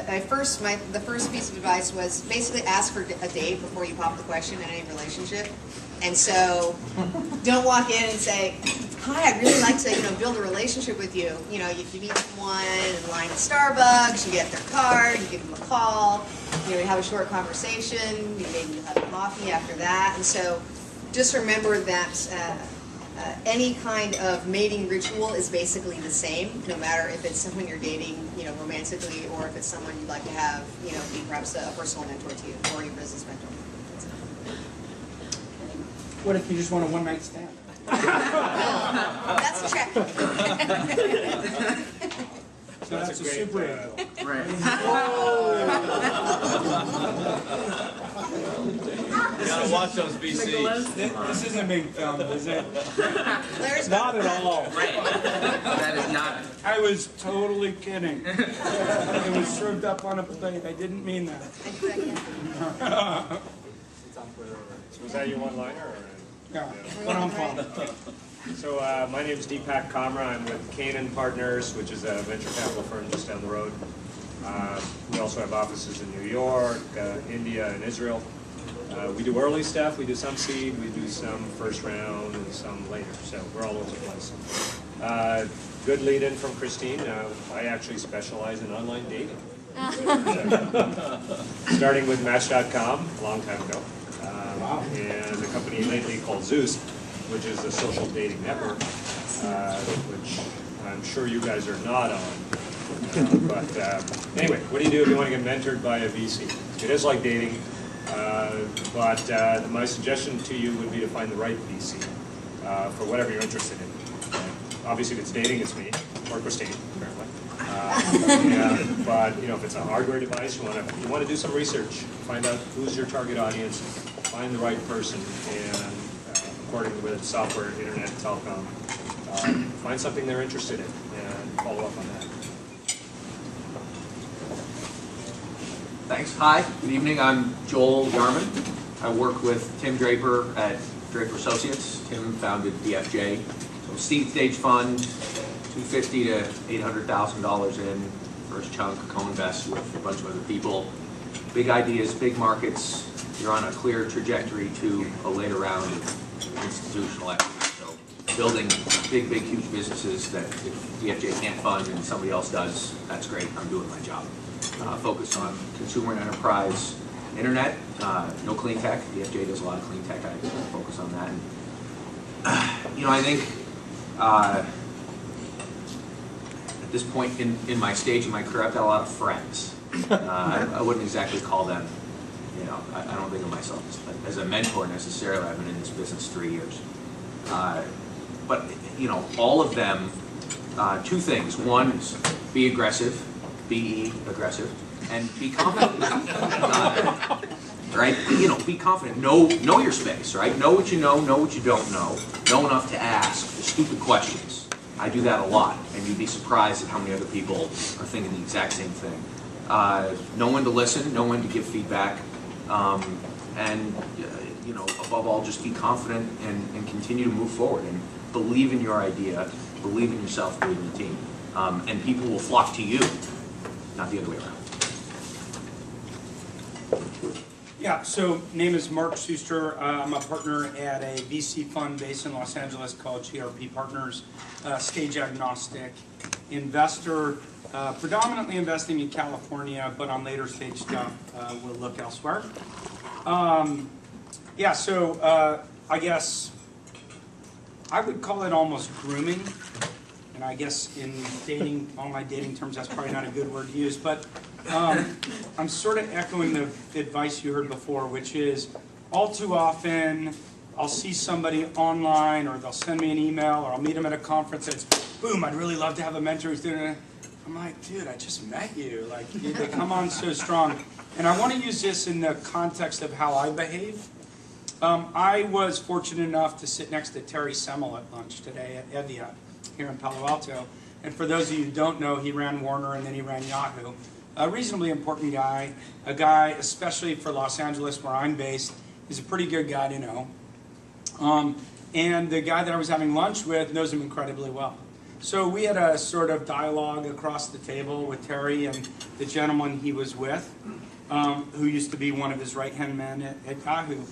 the first piece of advice was basically ask for a date before you pop the question in any relationship. And so, don't walk in and say, "Hi, I'd really like to, build a relationship with you." You meet someone in line at Starbucks, you get their card, you give them a call, you have a short conversation, maybe you'll have coffee after that. And so, just remember that any kind of mating ritual is basically the same, no matter if it's someone you're dating, romantically, or if it's someone you'd like to have, be perhaps a personal mentor to you or your business mentor. What if you just want a one-night stand? That's a check. So that's a super angel. Right. You gotta watch those VCs. This isn't being filmed, is it? Claire's Not at all. Right. That is not. I was totally kidding. It was served up on a plate. I didn't mean that. So was that your one-liner? Or? Yeah, but I'm fine. So my name is Deepak Kamra. I'm with Canaan Partners, which is a venture capital firm just down the road. We also have offices in New York, India, and Israel. We do early stuff. We do some seed. We do some first round and some later. So we're all over the place. Good lead-in from Christine. I actually specialize in online dating. Starting with Match.com a long time ago. And a company lately called Zeus, which is a social dating network, which I'm sure you guys are not on. But anyway, what do you do if you want to get mentored by a VC? It is like dating, but my suggestion to you would be to find the right VC for whatever you're interested in. Obviously, if it's dating, it's me, or Christine, apparently. But if it's a hardware device, you want to do some research, find out who's your target audience, find the right person, and according with software, internet, telecom, find something they're interested in and follow up on that. Thanks. Hi. Good evening. I'm Joel Yarman. I work with Tim Draper at Draper Associates. Tim founded DFJ. So seed stage fund, $250,000 to $800,000 in. First chunk, co-invest with a bunch of other people. Big ideas, big markets. You're on a clear trajectory to a later round of institutional equity. So building big, huge businesses that if DFJ can't fund and somebody else does, that's great. I'm doing my job. Focus on consumer and enterprise internet, no clean tech. DFJ does a lot of clean tech. I focus on that. And, I think at this point in my stage in my career, I've got a lot of friends. I wouldn't exactly call them. I don't think of myself as a mentor necessarily. I've been in this business 3 years. But, all of them, two things. One is be aggressive, be aggressive, and be confident. Right? Be confident. Know your space, right? Know what you know what you don't know. Know enough to ask the stupid questions. I do that a lot, and you'd be surprised at how many other people are thinking the exact same thing. Know when to listen, know when to give feedback. And above all, just be confident and continue to move forward and believe in your idea, believe in yourself, believe in the team. And people will flock to you, not the other way around. Yeah, so name is Mark Schuster. I'm a partner at a VC fund based in Los Angeles called GRP Partners, stage agnostic investor, predominantly investing in California, but on later stage stuff, we'll look elsewhere. Yeah, so I guess I would call it almost grooming, and I guess in dating, online dating terms, that's probably not a good word to use, but I'm sort of echoing the advice you heard before, which is all too often I'll see somebody online, or they'll send me an email, or I'll meet them at a conference that's, boom, I'd really love to have a mentor who's doing it. I'm like, dude, I just met you. Like, they come on so strong. And I want to use this in the context of how I behave. I was fortunate enough to sit next to Terry Semmel at lunch today at Evia here in Palo Alto. And for those of you who don't know, he ran Warner and then he ran Yahoo. A reasonably important guy, a guy, especially for Los Angeles where I'm based, is a pretty good guy to know. And the guy that I was having lunch with knows him incredibly well. So we had a sort of dialogue across the table with Terry and the gentleman he was with, who used to be one of his right-hand men at Yahoo.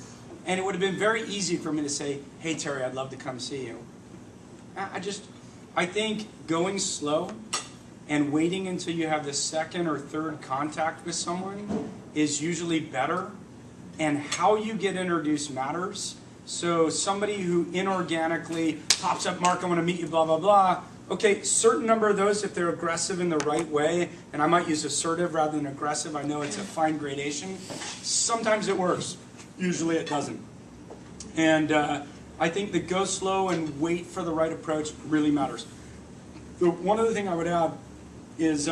And it would have been very easy for me to say, hey, Terry, I'd love to come see you. I think going slow and waiting until you have the second or third contact with someone is usually better. And how you get introduced matters. So somebody who inorganically pops up, Mark, I want to meet you, blah, blah, blah. Okay, certain number of those, if they're aggressive in the right way, and I might use assertive rather than aggressive, I know it's a fine gradation. Sometimes it works. Usually it doesn't. And I think that go slow and wait for the right approach really matters. One other thing I would add is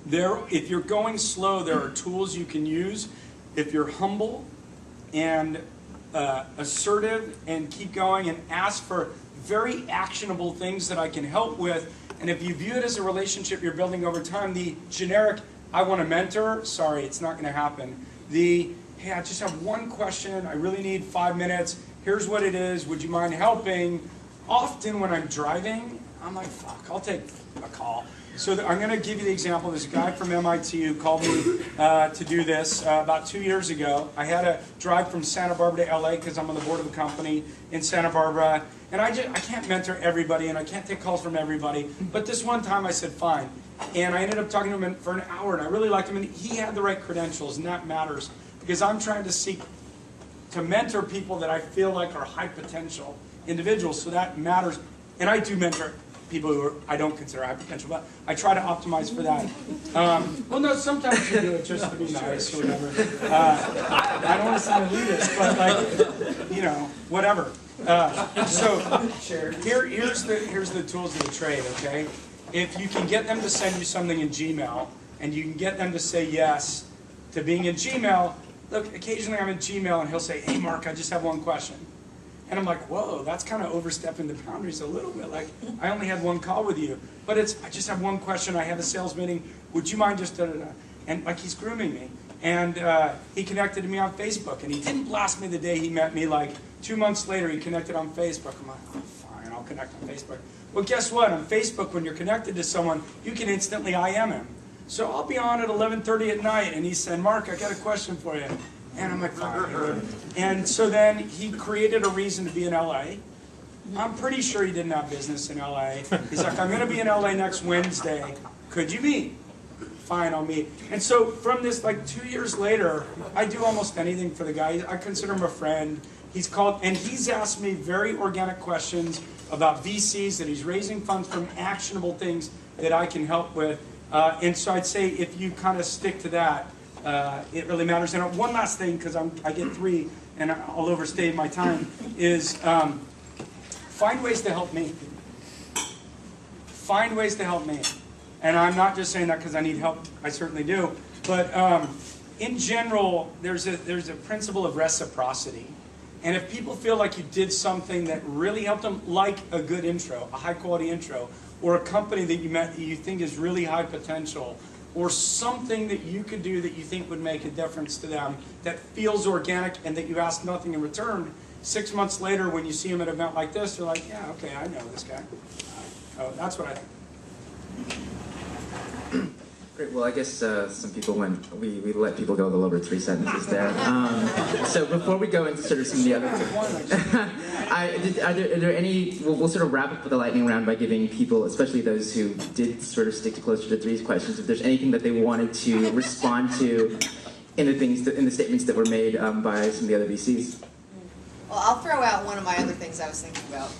if you're going slow, there are tools you can use. If you're humble and assertive and keep going and ask for very actionable things that I can help with, and if you view it as a relationship you're building over time, the generic, I want a mentor, sorry, it's not going to happen. The, hey, I just have one question, I really need 5 minutes, here's what it is, would you mind helping? Often when I'm driving, I'm like, fuck, I'll take a call. So I'm going to give you the example. There's a guy from MIT who called me to do this about 2 years ago. I had to drive from Santa Barbara to LA because I'm on the board of a company in Santa Barbara. And I can't mentor everybody and I can't take calls from everybody. But this one time I said, fine. And I ended up talking to him for an hour and I really liked him. And he had the right credentials and that matters because I'm trying to seek to mentor people that I feel like are high potential individuals. So that matters. And I do mentor people who I don't consider high potential, but I try to optimize for that. Well, no, sometimes you do it just to be nice or whatever. I don't want to sound elitist, but like, you know, whatever. So here's the tools of the trade, okay? If you can get them to send you something in Gmail, and you can get them to say yes to being in Gmail, look, occasionally I'm in Gmail and he'll say, hey Mark, I just have one question. And I'm like, whoa, that's kind of overstepping the boundaries a little bit. Like, I only had one call with you. But I just have one question. I have a sales meeting. Would you mind just da-da-da? And like, he's grooming me. And he connected to me on Facebook. And he didn't blast me the day he met me. Like, 2 months later, he connected on Facebook. I'm like, oh, fine, I'll connect on Facebook. Well, guess what? On Facebook, when you're connected to someone, you can instantly IM him. So I'll be on at 11:30 at night. And he said, Mark, I got a question for you. And I'm like, fine. And so then he created a reason to be in LA. I'm pretty sure he didn't have business in LA. He's like, I'm going to be in LA next Wednesday. Could you meet? Fine, I'll meet. And so from this, like 2 years later, I do almost anything for the guy. I consider him a friend. He's called, and he's asked me very organic questions about VCs, that he's raising funds from actionable things that I can help with. And so I'd say if you kind of stick to that, it really matters. And one last thing, because I get 3 and I'll overstay my time, is find ways to help me. Find ways to help me. And I'm not just saying that because I need help. I certainly do. But in general, there's a principle of reciprocity. And if people feel like you did something that really helped them, like a good intro, a high-quality intro, or a company that you met that you think is really high potential, or something that you could do that you think would make a difference to them that feels organic and that you ask nothing in return, 6 months later when you see them at an event like this, they're like, yeah, okay, I know this guy. Oh, that's what I think. Great. Well, I guess some people, when we let people go a little over 3 sentences there. So before we go into sort of some of the other, are there any? We'll sort of wrap up with the lightning round by giving people, especially those who did sort of stick to closer to 3 questions, if there's anything that they wanted to respond to in the statements that were made by some of the other VCs. Well, I'll throw out one of my other things I was thinking about,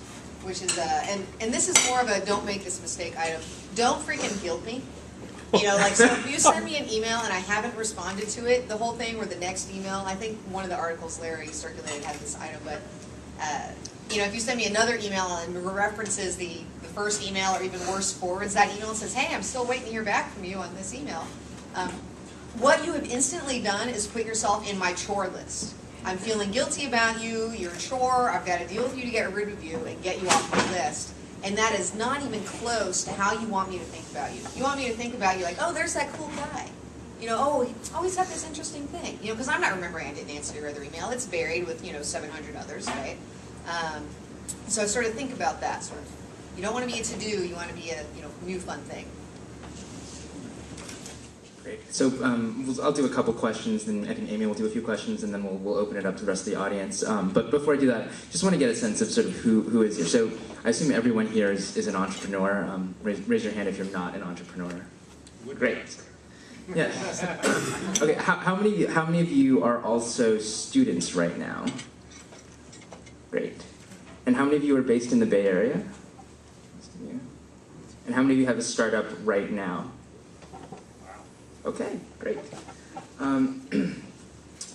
which is, and this is more of a don't make this mistake item. Don't freaking guilt me. You know, like, so if you send me an email and I haven't responded to it, the whole thing or the next email, I think one of the articles Larry circulated had this item, but, you know, if you send me another email and references the first email or even worse forwards that email and says, hey, I'm still waiting to hear back from you on this email, what you have instantly done is put yourself in my chore list. I'm feeling guilty about you, you're a chore, I've got to deal with you to get rid of you and get you off my list. And that is not even close to how you want me to think about you. You want me to think about you like, oh, there's that cool guy. You know, oh, he always had this interesting thing. You know, because I'm not remembering I didn't answer your other email. It's buried with, you know, 700 others, right? So sort of think about that, sort of You don't want to be a to-do, you want to be a, new fun thing. Great. So I'll do a couple questions, and I think Amy will do a few questions, and then we'll open it up to the rest of the audience. But before I do that, just want to get a sense of sort of who is here. So I assume everyone here is an entrepreneur. Raise your hand if you're not an entrepreneur. Great. Yeah. Okay. How many of you are also students right now? Great. And how many of you are based in the Bay Area? And how many of you have a startup right now? Okay, great.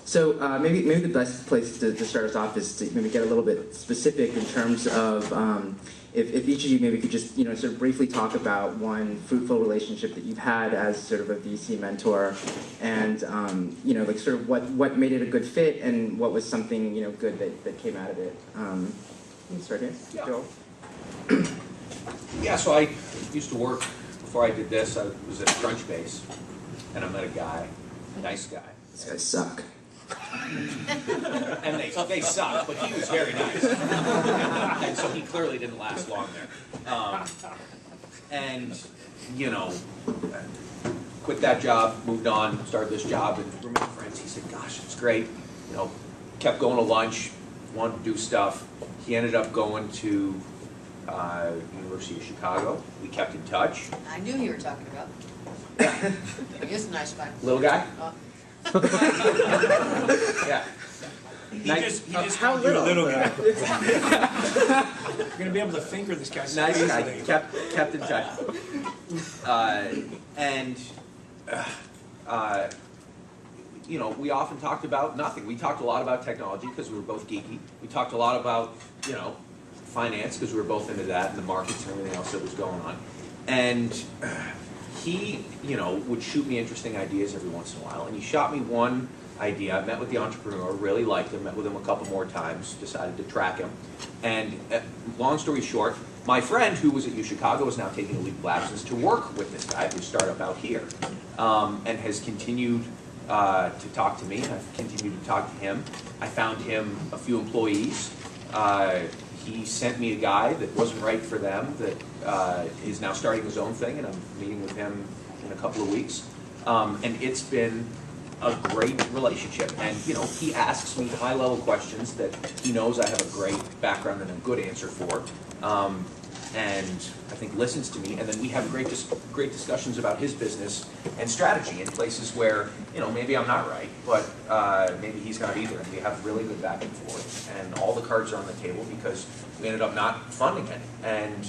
So maybe the best place to start us off is to maybe get a little bit specific in terms of if each of you maybe could just sort of briefly talk about one fruitful relationship that you've had as sort of a VC mentor, and like sort of what made it a good fit and what was something good that came out of it. Let me start here. Yeah. Joel. Yeah, so I used to work, before I did this, I was at Crunchbase, and I met a guy, nice guy. These guys suck. And they suck, but he was very nice. And so he clearly didn't last long there. And, quit that job, moved on, started this job, and remained friends. He said, gosh, it's great. Kept going to lunch, wanted to do stuff. He ended up going to University of Chicago. We kept in touch. I knew you were talking about. He is a nice guy. Little guy? Yeah. He just how called you a little? little guy. You're going to be able to finger this guy so Nice guy. easily. Kept in touch. We often talked about nothing. We talked a lot about technology because we were both geeky. We talked a lot about, finance because we were both into that and the markets and everything else that was going on. And he, would shoot me interesting ideas every once in a while. And he shot me one idea. I met with the entrepreneur, really liked him, met with him a couple more times, decided to track him. And long story short, my friend who was at U Chicago is now taking a leave of absence to work with this guy whose startup out here, and has continued to talk to me. I've continued to talk to him. I found him a few employees. He sent me a guy that wasn't right for them that is now starting his own thing, and I'm meeting with him in a couple of weeks. And it's been a great relationship. And he asks me high-level questions that he knows I have a great background and a good answer for. And I think listens to me, and then we have great discussions about his business and strategy in places where, maybe I'm not right, but maybe he's not either, and we have really good back and forth, and all the cards are on the table because we ended up not funding it, and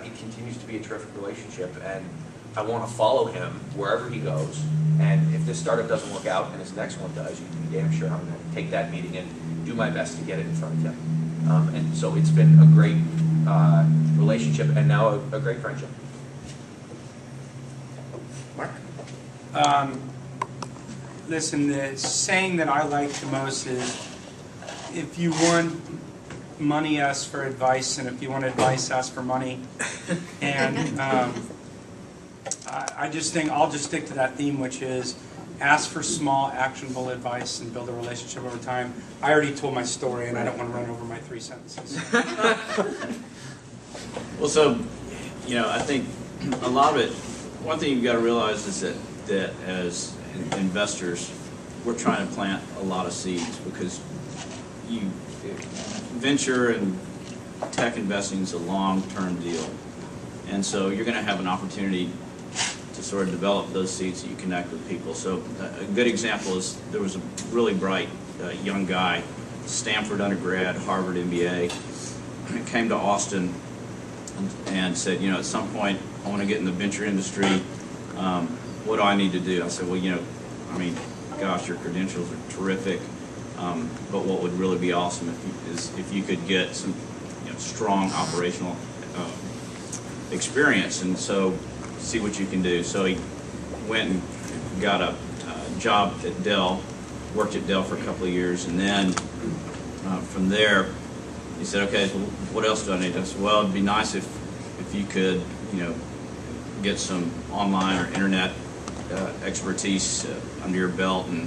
it continues to be a terrific relationship, and I want to follow him wherever he goes, and if this startup doesn't work out and his next one does, you can be damn sure I'm going to take that meeting and do my best to get it in front of him. And so it's been a great relationship, and now a great friendship. Mark? Listen, the saying that I like the most is, if you want money, ask for advice, and if you want advice, ask for money. And I just think I'll just stick to that theme, which is ask for small, actionable advice and build a relationship over time. I already told my story, and I don't want to run over my 3 sentences. Well, so, I think a lot of it, one thing you've got to realize is that as investors, we're trying to plant a lot of seeds because venture and tech investing is a long-term deal. And so you're going to have an opportunity to sort of develop those seeds that you connect with people. So a good example is there was a really bright young guy, Stanford undergrad, Harvard MBA, came to Austin and said, at some point I want to get in the venture industry. What do I need to do? I said, well, gosh, your credentials are terrific, but what would really be awesome if you could get some strong operational experience, and so see what you can do. So he went and got a job at Dell, worked at Dell for a couple of years, and then from there he said, okay, so what else do I need? I said, well, it'd be nice if you could get some online or internet expertise under your belt. And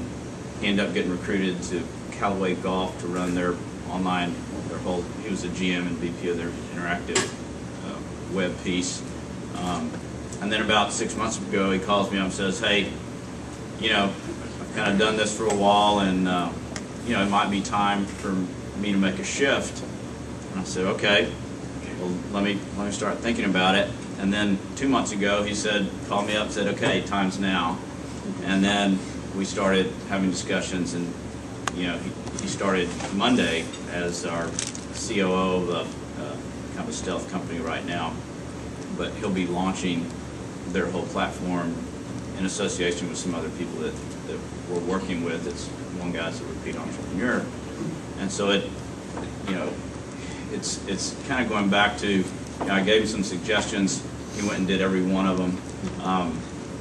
he ended up getting recruited to Callaway Golf to run their online, he was a GM and VP of their interactive web piece. And then about 6 months ago, he calls me up and says, hey, you know, I've kind of done this for a while, and you know, it might be time for me to make a shift. And I said, okay, well, let me start thinking about it. And then 2 months ago, he called me up and said, okay, time's now. And then we started having discussions, and you know, he started Monday as our COO of a kind of a stealth company right now. But he'll be launching their whole platform in association with some other people that we're working with. It's one guy's a repeat entrepreneur, and so it's kind of going back to, you know, I gave him some suggestions. He went and did every one of them.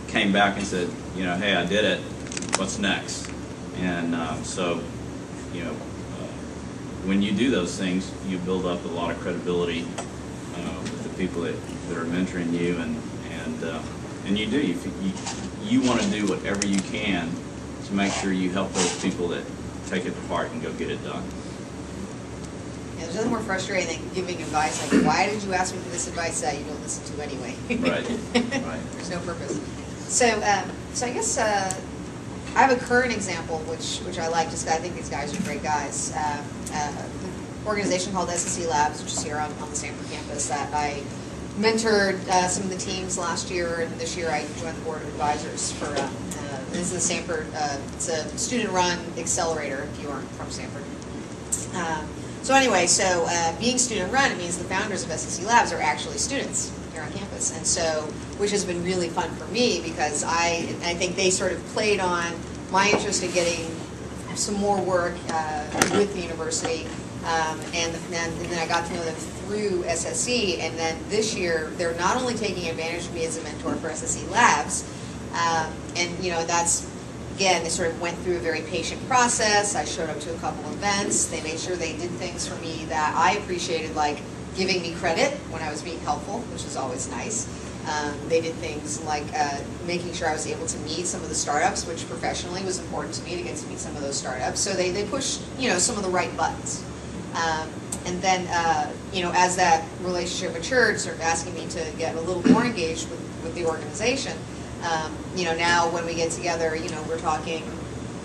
Came back and said, you know, hey, I did it. What's next? And so, you know, when you do those things, you build up a lot of credibility with the people that are mentoring you, and you do. You want to do whatever you can to make sure you help those people that take it to heart and go get it done. Yeah, there's nothing more frustrating than giving advice like, why did you ask me for this advice that you don't listen to anyway? Right. Right. There's no purpose. So I guess I have a current example which I like, just 'cause I think these guys are great guys. An organization called SSE Labs, which is here on the Stanford campus, that I mentored some of the teams last year, and this year I joined the board of advisors for. This is the Stanford. It's a student-run accelerator. If you aren't from Stanford. So anyway, being student-run, it means the founders of SSE Labs are actually students here on campus, and so, which has been really fun for me, because I think they sort of played on my interest in getting some more work with the university, and then I got to know them through SSE, and then this year they're not only taking advantage of me as a mentor for SSE Labs, and you know, that's, again, they sort of went through a very patient process. I showed up to a couple events. They made sure they did things for me that I appreciated, like giving me credit when I was being helpful, which is always nice. They did things like making sure I was able to meet some of the startups, which professionally was important to me to get to meet some of those startups. So they pushed, you know, some of the right buttons. And then, you know, as that relationship matured, sort of asking me to get a little more engaged with the organization. You know, now when we get together, you know, we're talking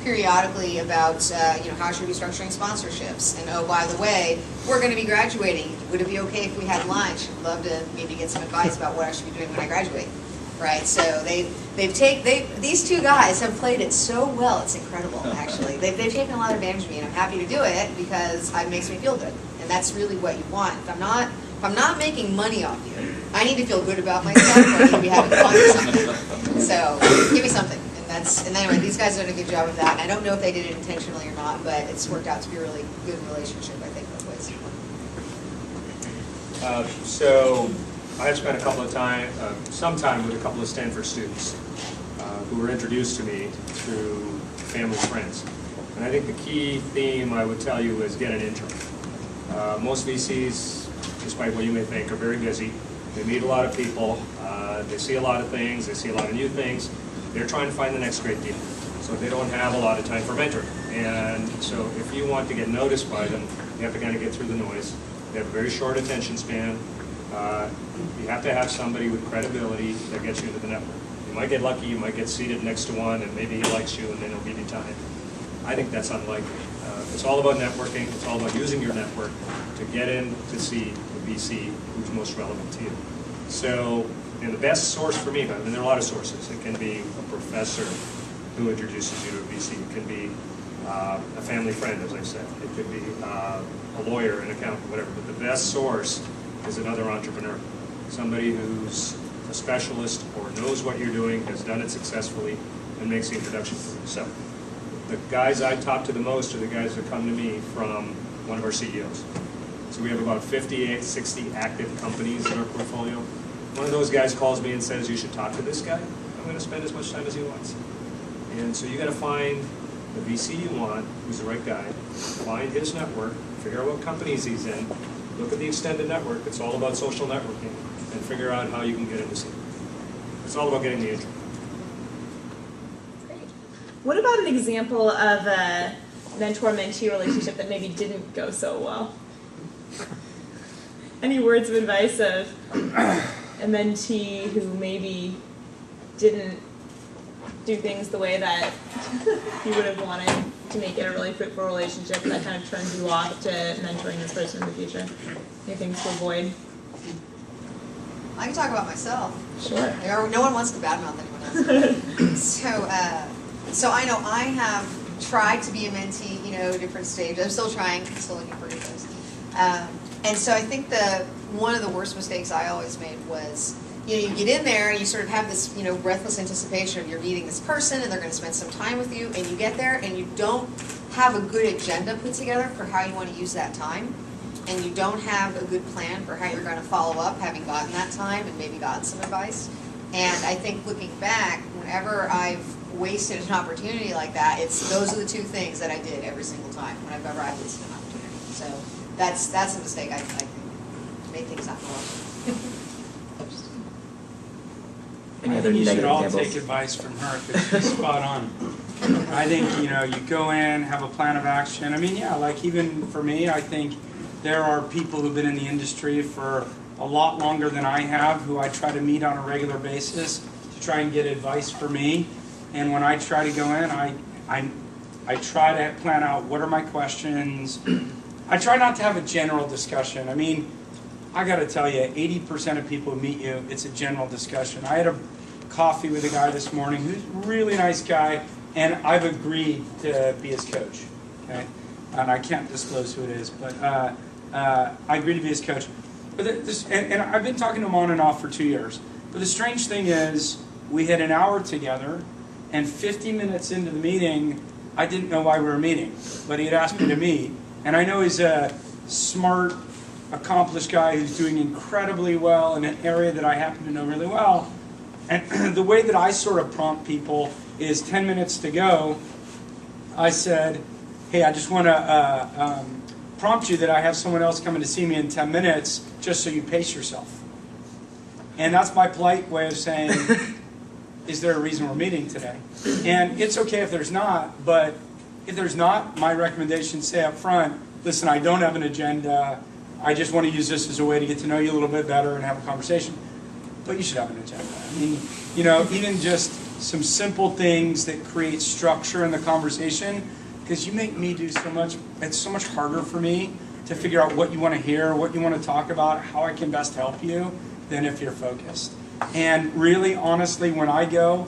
periodically about, you know, how should we be structuring sponsorships? And oh, by the way, we're going to be graduating. Would it be okay if we had lunch? I'd love to maybe get some advice about what I should be doing when I graduate. Right? So these two guys have played it so well. It's incredible, actually. They've taken a lot of advantage of me, and I'm happy to do it because it makes me feel good. And that's really what you want. If I'm not making money off you, I need to feel good about myself, or I should be having fun or something. So give me something. And anyway, these guys have done a good job of that. And I don't know if they did it intentionally or not, but it's worked out to be a really good relationship, I think, both ways. So I've spent some time with a couple of Stanford students who were introduced to me through family friends. And I think the key theme I would tell you is get an intern. Most VCs, despite what you may think, are very busy. They meet a lot of people. They see a lot of things. They see a lot of new things. They're trying to find the next great deal. So they don't have a lot of time for mentoring. And so if you want to get noticed by them, you have to kind of get through the noise. They have a very short attention span. You have to have somebody with credibility that gets you into the network. You might get lucky, you might get seated next to one, and maybe he likes you, and then he'll give you time. I think that's unlikely. It's all about networking. It's all about using your network to get in to see the VC who's most relevant to you. So, and the best source for me, I mean, there are a lot of sources. It can be a professor who introduces you to a VC. It can be a family friend, as I said. It could be a lawyer, an accountant, whatever. But the best source is another entrepreneur, somebody who's a specialist or knows what you're doing, has done it successfully, and makes the introduction for you. So the guys I talk to the most are the guys that come to me from one of our CEOs. So we have about 58, 60 active companies in our portfolio. One of those guys calls me and says, you should talk to this guy. I'm going to spend as much time as he wants. And so you got to find the VC you want, who's the right guy, find his network, figure out what companies he's in, look at the extended network. It's all about social networking, and figure out how you can get into it. It's all about getting the intro. Great. What about an example of a mentor-mentee relationship that maybe didn't go so well? any words of advice of a mentee who maybe didn't do things the way that you would have wanted to make it a really fruitful relationship that kind of turns you off to mentoring this person in the future? Any things to avoid? I can talk about myself. Sure. No one wants to badmouth anyone else. So I know I have tried to be a mentee, different stages. I'm still trying, still looking for new things. And so I think one of the worst mistakes I always made was, you get in there and you sort of have this, breathless anticipation of you're meeting this person and they're going to spend some time with you, and you get there and you don't have a good agenda put together for how you want to use that time, and you don't have a good plan for how you're going to follow up having gotten that time and maybe gotten some advice. And I think looking back, whenever I've wasted an opportunity like that, those are the two things that I did every single time whenever I wasted an opportunity. So that's a mistake I think made things not go well. Any I other think you should negative all examples? take advice from her because she's spot on. I think, you go in, have a plan of action. I mean, yeah, like even for me, I think there are people who've been in the industry for a lot longer than I have who I try to meet on a regular basis to try and get advice for me. And when I try to go in, I try to plan out what are my questions. I try not to have a general discussion. I mean, I got to tell you, 80% of people who meet you, it's a general discussion. I had a coffee with a guy this morning who's a really nice guy, and I've agreed to be his coach. Okay, and I can't disclose who it is, but I agreed to be his coach. But and I've been talking to him on and off for 2 years. But the strange thing is, we had an hour together, and 50 minutes into the meeting, I didn't know why we were meeting, but he had asked me to meet. And I know he's a smart, accomplished guy who's doing incredibly well in an area that I happen to know really well. And the way that I sort of prompt people is 10 minutes to go, I said, hey, I just want to prompt you that I have someone else coming to see me in 10 minutes, just so you pace yourself. And that's my polite way of saying, is there a reason we're meeting today? And it's okay if there's not, but if there's not, my recommendation, say up front, listen, I don't have an agenda. I just want to use this as a way to get to know you a little bit better and have a conversation. But you should have an agenda. I mean, even just some simple things that create structure in the conversation, because you make me do so much. It's so much harder for me to figure out what you want to hear, what you want to talk about, how I can best help you, than if you're focused. And really, honestly, when I go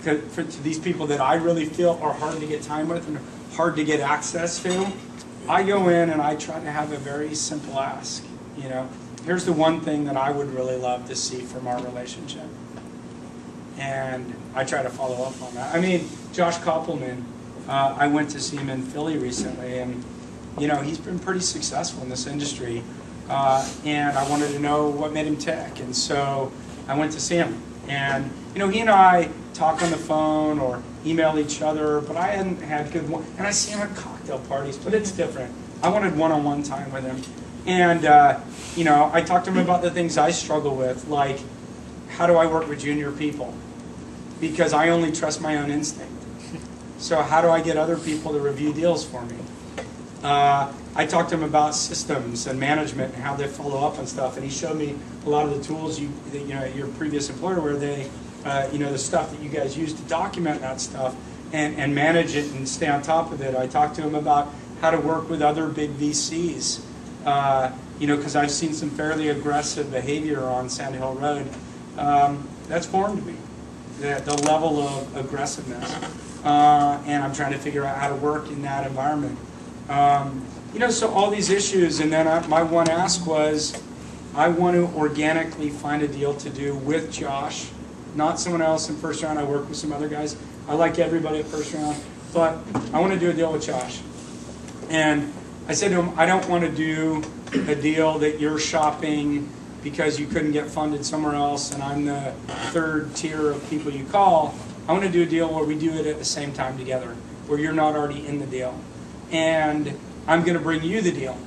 to these people that I really feel are hard to get time with and hard to get access to, I go in and I try to have a very simple ask. Here's the one thing that I would really love to see from our relationship. And I try to follow up on that. I mean, Josh Koppelman, I went to see him in Philly recently, and he's been pretty successful in this industry. And I wanted to know what made him tick. And so I went to see him. And he and I talk on the phone or email each other, but I hadn't had good one. And I see him at cocktail parties, but it's different. I wanted one-on-one time with him. And, I talked to him about the things I struggle with, like how do I work with junior people? Because I only trust my own instinct. So how do I get other people to review deals for me? I talked to him about systems and management and how they follow up on stuff, and he showed me a lot of the tools your previous employer, where they, the stuff that you guys use to document that stuff and manage it and stay on top of it. I talked to him about how to work with other big VCs, because I've seen some fairly aggressive behavior on Sand Hill Road. That's foreign to me, the level of aggressiveness, and I'm trying to figure out how to work in that environment. So all these issues, and then my one ask was, I want to organically find a deal to do with Josh, not someone else in first round. I work with some other guys. I like everybody at first round, but I want to do a deal with Josh. And I said to him, I don't want to do a deal that you're shopping because you couldn't get funded somewhere else and I'm the third tier of people you call. I want to do a deal where we do it at the same time together, where you're not already in the deal. And I'm going to bring you the deal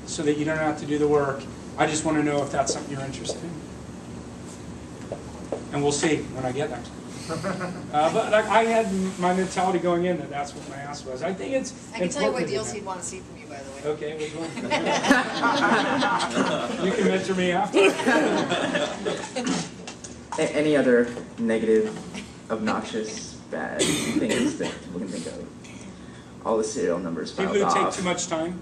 so that you don't have to do the work. I just want to know if that's something you're interested in. And we'll see when I get there. But like, I had my mentality going in that that's what my ask was. I think it's I can tell you what important deals to he'd want to see from you, by the way. Okay, which one? You can mentor me after. Any other negative, obnoxious, bad things that people can think of? All the serial numbers filed People who take off. too much time.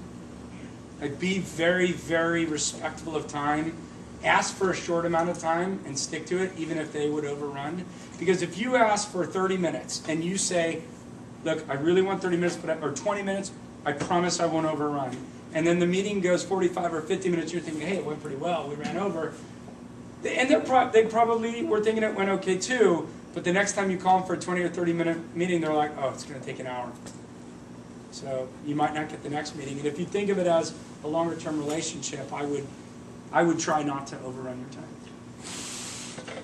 Like, be very, very respectful of time. Ask for a short amount of time and stick to it, even if they would overrun. Because if you ask for 30 minutes and you say, look, I really want 30 minutes, or 20 minutes, I promise I won't overrun. And then the meeting goes 45 or 50 minutes, you're thinking, hey, it went pretty well, we ran over. And they probably were thinking it went okay too, but the next time you call them for a 20 or 30 minute meeting, they're like, oh, it's going to take an hour. So you might not get the next meeting. And if you think of it as a longer term relationship, I would try not to overrun your time.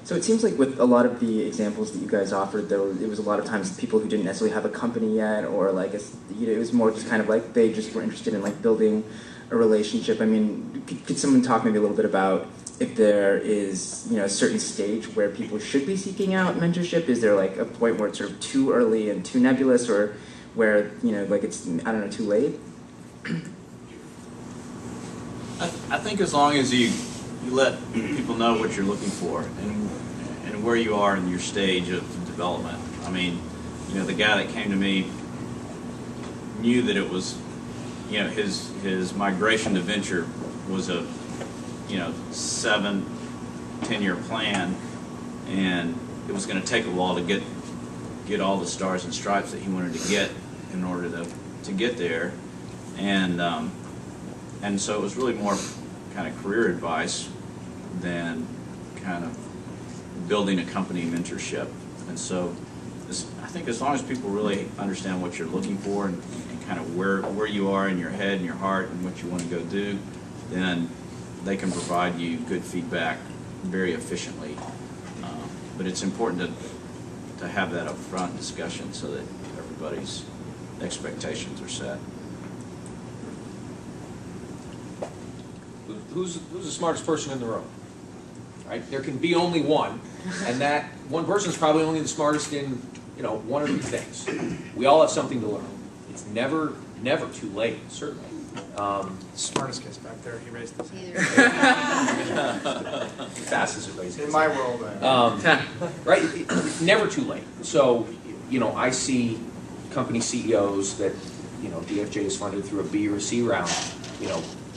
So it seems like with a lot of the examples that you guys offered, it was a lot of times people who didn't necessarily have a company yet, or like it was more just kind of like they just were interested in like building a relationship. I mean, could someone talk maybe a little bit about if there is a certain stage where people should be seeking out mentorship? Is there like a point where it's sort of too early and too nebulous, or where like it's too late? I think as long as you let people know what you're looking for and where you are in your stage of development. I mean, the guy that came to me knew that it was, his migration to venture was a 7-10 year plan, and it was going to take a while to get all the stars and stripes that he wanted to get in order to get there, and so it was really more kind of career advice than kind of building a company mentorship. And so I think as long as people really understand what you're looking for and kind of where you are in your head and your heart and what you want to go do, then they can provide you good feedback very efficiently. But it's important to have that upfront discussion so that everybody's expectations are set. Who's the smartest person in the room? Right? There can be only one, and that one person is probably only the smartest in one of these things. We all have something to learn. It's never too late, certainly. Smartest guy's back there, he raised his hand. Fastest at raising. In my world, right? It's never too late. So, I see company CEOs that, DFJ is funded through a B or a C round,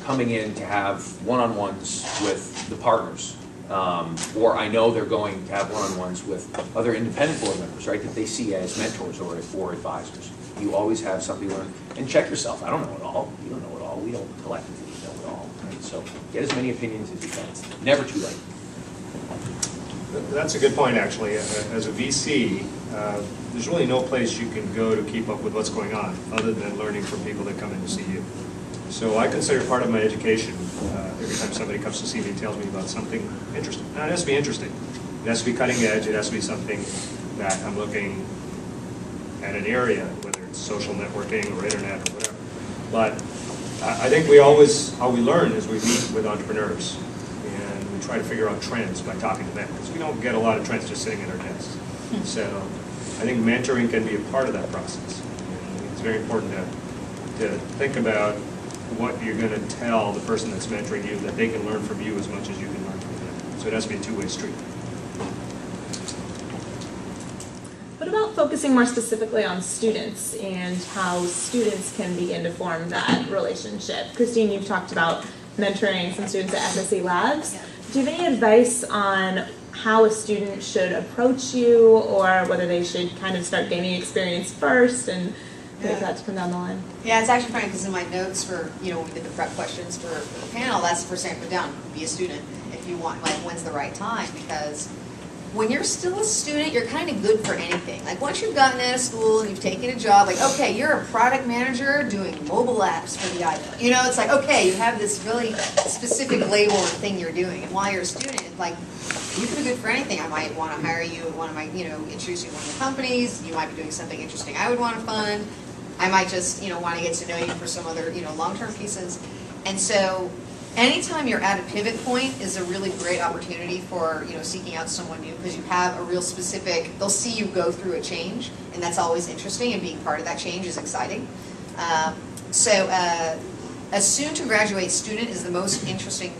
coming in to have one-on-ones with the partners. Or I know they're going to have one-on-ones with other independent board members, right, that they see as mentors or advisors. You always have something to learn. And check yourself. I don't know it all. You don't know it all. We don't collectively know it all. Right? So get as many opinions as you can. It's never too late. That's a good point, actually. As a VC, there's really no place you can go to keep up with what's going on other than learning from people that come in to see you. So I consider part of my education, every time somebody comes to see me and tells me about something interesting. Now, it has to be interesting. It has to be cutting edge. It has to be something that I'm looking at an area, whether it's social networking or internet or whatever. But I think how we learn is we meet with entrepreneurs and we try to figure out trends by talking to them, because we don't get a lot of trends just sitting at our desks. So I think mentoring can be a part of that process. It's very important to think about what you're going to tell the person that's mentoring you, that they can learn from you as much as you can learn from them. So it has to be a two-way street. What about focusing more specifically on students and how students can begin to form that relationship? Christine, you've talked about mentoring some students at SSE Labs. Yeah. Do you have any advice on how a student should approach you, or whether they should kind of start gaining experience first and wait for that to come down the line? Yeah, it's actually funny because in my notes for, when we did the prep questions for the panel, that's the first thing I put down: be a student if you want, like, when's the right time? Because when you're still a student, you're kind of good for anything. Like, once you've gotten out of school and you've taken a job, like, okay, you're a product manager doing mobile apps for the iPhone. It's like, okay, you have this really specific label and thing you're doing. And while you're a student, like, you can be good for anything. I might want to hire you at one of my, introduce you to one of the companies. You might be doing something interesting I would want to fund. I might just, want to get to know you for some other, long-term pieces. And so anytime you're at a pivot point is a really great opportunity for, you know, seeking out someone new, because you have a real specific, they'll see you go through a change, and that's always interesting, and being part of that change is exciting. A soon-to-graduate student is the most interesting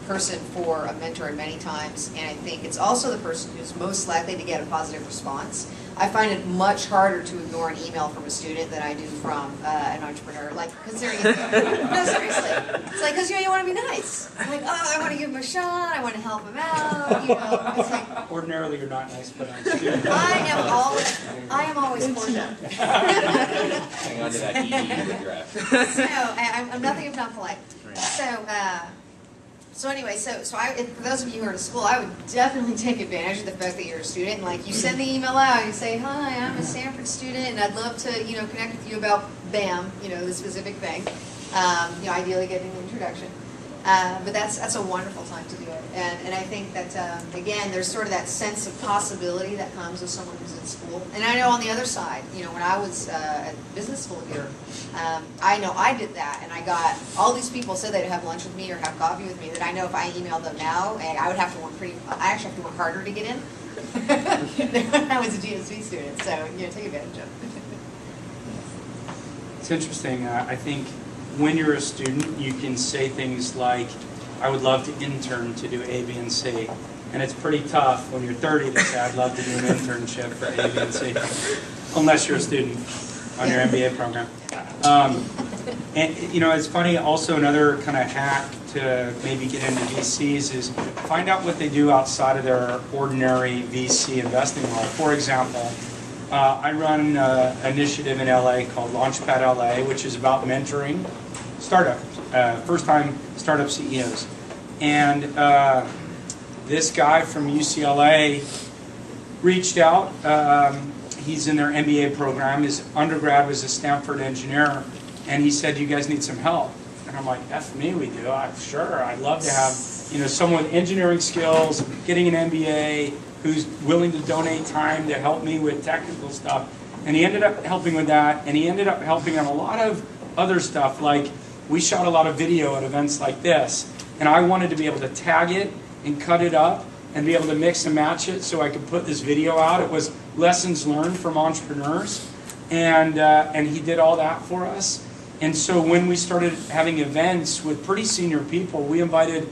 person for a mentor many times, and I think it's also the person who's most likely to get a positive response. I find it much harder to ignore an email from a student than I do from an entrepreneur. Like, considering, no, seriously, it's like, because you want to be nice. I'm like, oh, I want to give him a shot. I want to help him out. You know, it's like, Ordinarily, you're not nice, but I'm student. I am always cordial. Hang on to that ED draft. So I'm nothing if not polite. So anyway, so for those of you who are in school, I would definitely take advantage of the fact that you're a student. And like, you send the email out, you say, hi, I'm a Stanford student, and I'd love to, you know, connect with you about BAM, you know, the specific thing. You know, ideally getting an introduction. But that's a wonderful time to do it. And I think that, again, there's sort of that sense of possibility that comes with someone who's in school. And I know on the other side, you know, when I was at business school here, I know I did that, and I got all these people said they'd have lunch with me or have coffee with me, that I know if I emailed them now, I would have to work I actually have to work harder to get in than when I was a GSV student. So, you know, take advantage of it. It's interesting. I think when you're a student, you can say things like, I would love to intern to do A, B, and C. And it's pretty tough when you're 30 to say, I'd love to do an internship for A, B, and C. Unless you're a student on your MBA program. And, you know, it's funny, also another kind of hack to maybe get into VCs is find out what they do outside of their ordinary VC investing role. For example, I run an initiative in LA called Launchpad LA, which is about mentoring startups, first-time startup CEOs. And this guy from UCLA reached out. He's in their MBA program. His undergrad was a Stanford engineer, and he said, "You guys need some help." And I'm like, "F me, we do. Sure, I'd love to have, you know, someone with engineering skills, getting an MBA, who's willing to donate time to help me with technical stuff." And he ended up helping with that, and he ended up helping on a lot of other stuff. Like, we shot a lot of video at events like this, and I wanted to be able to tag it and cut it up and be able to mix and match it so I could put this video out. It was lessons learned from entrepreneurs, and he did all that for us. And so when we started having events with pretty senior people, we invited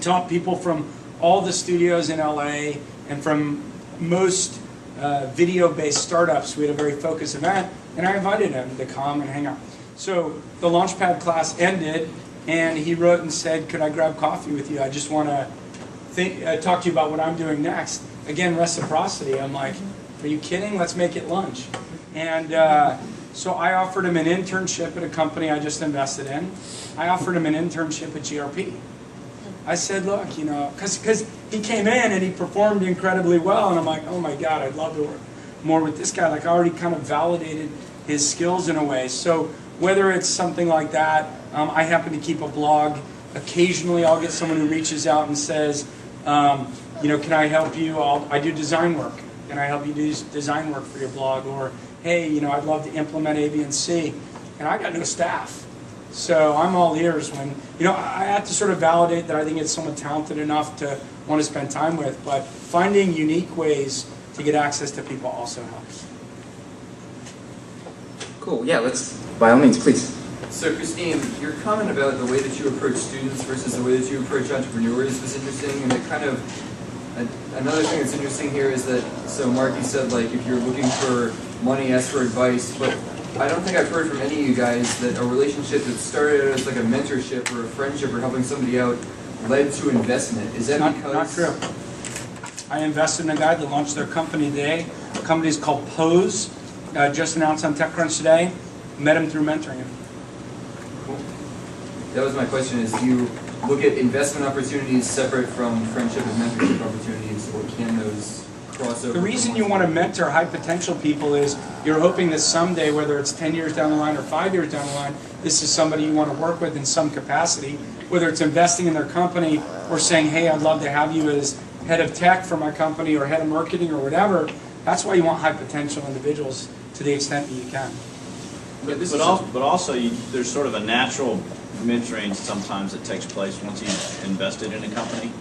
top people from all the studios in LA and from most video-based startups. We had a very focused event, and I invited him to come and hang out. So the Launchpad class ended, and he wrote and said, "Could I grab coffee with you? I just want to talk to you about what I'm doing next." Again, reciprocity. I'm like, "Are you kidding? Let's make it lunch." And so I offered him an internship at a company I just invested in. I offered him an internship at GRP. I said, "Look, you know," because he came in and he performed incredibly well, and I'm like, "Oh my God, I'd love to work more with this guy." Like, I already kind of validated his skills in a way. So whether it's something like that, I happen to keep a blog. Occasionally I'll get someone who reaches out and says, you know, "Can I help you? I do design work. Can I help you do design work for your blog?" Or, "Hey, you know, I'd love to implement A, B, and C." And I got no staff. So I'm all ears when, you know, I have to sort of validate that I think it's someone talented enough to want to spend time with, but finding unique ways to get access to people also helps. Cool, yeah, let's, by all means, please. So Christine, your comment about the way that you approach students versus the way that you approach entrepreneurs was interesting, and it kind of, another thing that's interesting here is that, so Mark, you said, like, if you're looking for money, ask for advice, but I don't think I've heard from any of you guys that a relationship that started out as like a mentorship or a friendship or helping somebody out led to investment. Is that because... Not true. I invested in a guy that launched their company today. The company is called Pose, just announced on TechCrunch today. Met him through mentoring him. Cool. That was my question, is do you look at investment opportunities separate from friendship and mentorship opportunities, or can those cross over? The reason you want to mentor high potential people is you're hoping that someday, whether it's 10 years down the line or 5 years down the line, this is somebody you want to work with in some capacity, whether it's investing in their company or saying, "Hey, I'd love to have you as head of tech for my company or head of marketing or whatever." That's why you want high potential individuals to the extent that you can. But also, there's sort of a natural mentoring sometimes that takes place once you've invested in a company.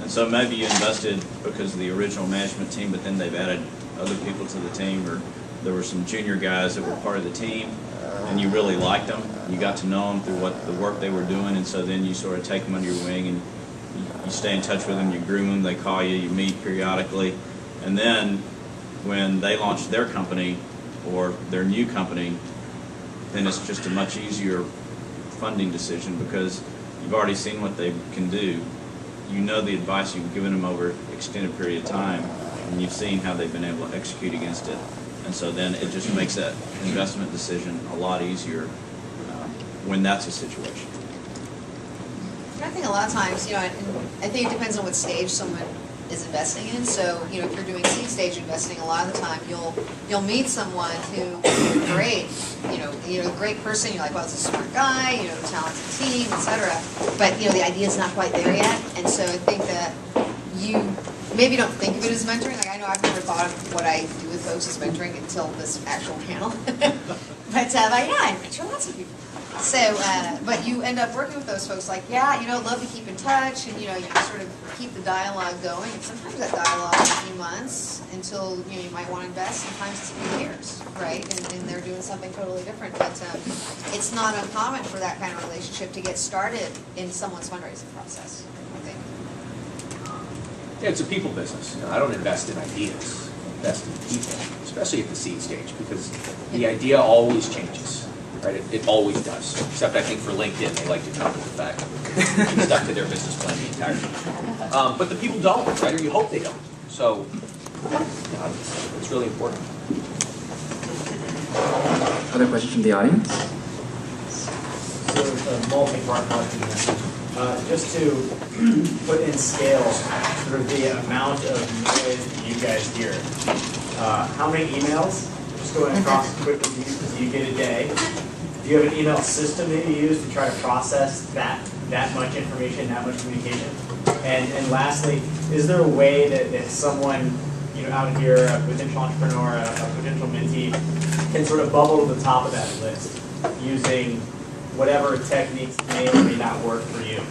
And so maybe you invested because of the original management team, but then they've added other people to the team, or there were some junior guys that were part of the team, and you really liked them. You got to know them through what the work they were doing, and so then you sort of take them under your wing, and you stay in touch with them, you groom them, they call you, you meet periodically, and then when they launch their company or their new company, then it's just a much easier funding decision because you've already seen what they can do. You know the advice you've given them over an extended period of time, and you've seen how they've been able to execute against it. And so then it just makes that investment decision a lot easier when that's a situation. I think a lot of times, you know, and I think it depends on what stage someone is investing in. So, you know, if you're doing seed stage investing, a lot of the time you'll meet someone who is great, you know, great person. You're like, well, it's a smart guy, you know, talented team, etc. But you know, the idea is not quite there yet, and so I think that you maybe don't think of it as mentoring. Like I know I've never thought of what I do with folks as mentoring until this actual panel. But like, yeah, I mentor lots of people. So, but you end up working with those folks like, yeah, you know, love to keep in touch, and you know, you sort of keep the dialogue going. And sometimes that dialogue is a few months until you know you might want to invest. Sometimes it's a few years, right? And they're doing something totally different. But it's not uncommon for that kind of relationship to get started in someone's fundraising process, I think. Yeah, it's a people business. You know, I don't invest in ideas. I invest in people, especially at the seed stage, because the idea always changes. Right, it always does. Except I think for LinkedIn, they like to cover the fact that keep stuck to their business plan the entire time. But the people don't, right? Or you hope they don't. So, it's really important. Other questions from the audience? So it's a multi-part question. Just to put in scale sort of the amount of noise that you guys hear. How many emails? Just going across quickly do you get a day? Do you have an email system that you use to try to process that much information, that much communication? And lastly, is there a way that someone out here, a potential entrepreneur, a potential mentee, can sort of bubble to the top of that list using whatever techniques may or may not work for you?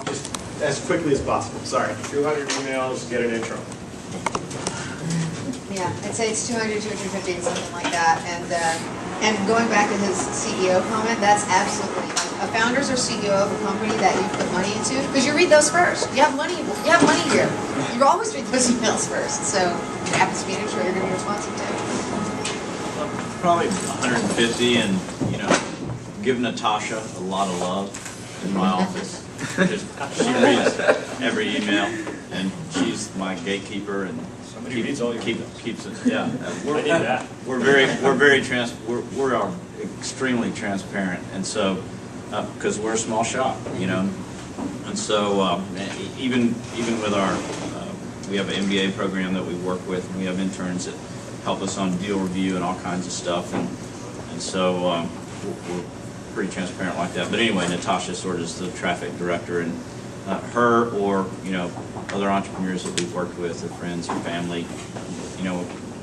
Just as quickly as possible. Sorry. 200 emails, get an intro. Yeah, I'd say it's 200, 250, something like that. And going back to his CEO comment, that's absolutely a founders or CEO of a company that you put money into, because you read those first. You have money here. You always read those emails first. So it happens to be an intro you're going to be responsive to. Probably 150, and give Natasha a lot of love in my office. She reads every email, and she's my gatekeeper and keeps it. Yeah, we're extremely transparent, and so because we're a small shop, and so even with our we have an MBA program that we work with, and we have interns that help us on deal review and all kinds of stuff, and so we're pretty transparent like that. But anyway, Natasha sort of is the traffic director, and her or other entrepreneurs that we've worked with, their friends, their family.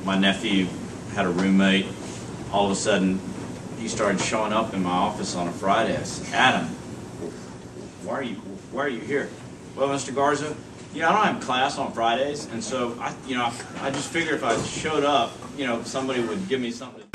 My nephew had a roommate. All of a sudden, he started showing up in my office on a Friday. I said, "Adam, why are you here?" "Well, Mr. Garza, I don't have class on Fridays, and so I just figured if I showed up, somebody would give me something to